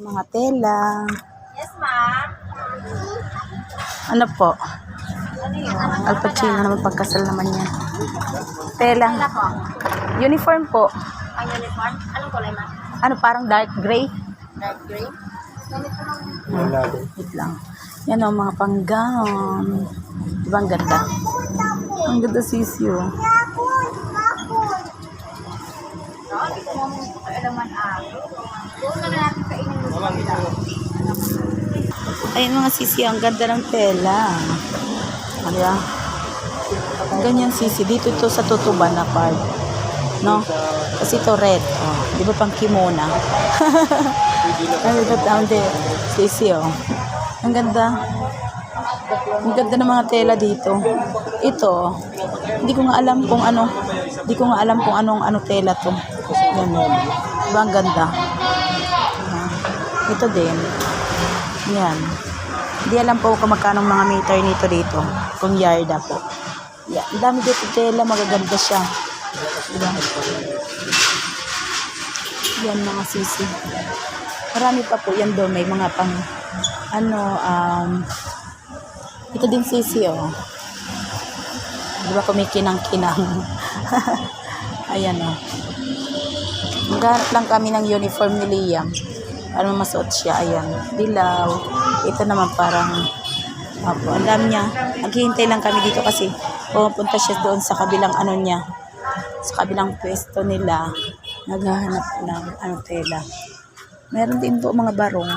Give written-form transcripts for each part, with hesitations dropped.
Mga tela. Yes, ma'am. Ano po? Ano yun? Al Pacino naman pagkasal naman yan. Tela. Ano po? Uniform po. Ang uniform? Anong kulay, ma'am? Ano parang dark gray? Dark gray? Wait lang. Yan o, mga pang-gown. Diba ang ganda? Ang ganda sisyo. Dito mo mong kaalaman doon na natin kainin mo sa kabila. Ayun mga sisi, ang ganda ng tela. Ayan. Ganyan sisi. Dito ito sa tutuban na part. No? Kasi ito red. Oh, di ba pang kimona? Ano ito down there? Sisi, oh. Ang ganda. Ang ganda ng mga tela dito. Ito, hindi ko nga alam kung ano. Hindi ko nga alam kung anong tela to. Yan. Diba ang ganda? Ito din. Yan. Hindi alam po kung magkano mga meter nito dito. Kung yarda po. Yan. Ang dami dito tela. Magaganda siya. Diba? Yan mga sisi. Marami pa po yan doon. May mga pang ito din sisi, oh. Diba kumikinang-kinang? Ayan, oh. Maghanap lang kami ng uniform ni Liam. Ano masuot siya, ayan. Dilaw. Ito naman parang, opo, ang dami niya. Naghihintay lang kami dito kasi pupunta siya doon sa kabilang niya. Sa kabilang pwesto nila. Naghahanap ng tela. Meron din po mga barong.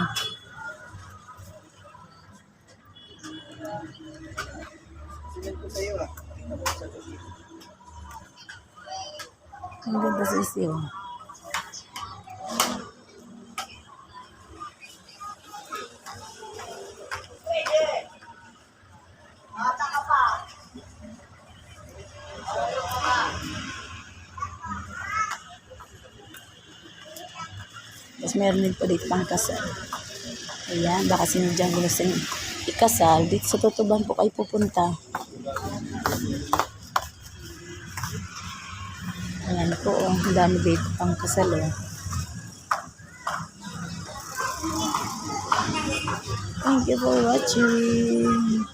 Ang ganda sa isiw. Tapos meron din po dito pang kasal. Ayan, baka sinudyang gusto ikasal. Dito sa tutuban po kayo pupunta. Ayan po, oh. Ang dami dito pang kasal, oh. Thank you for watching.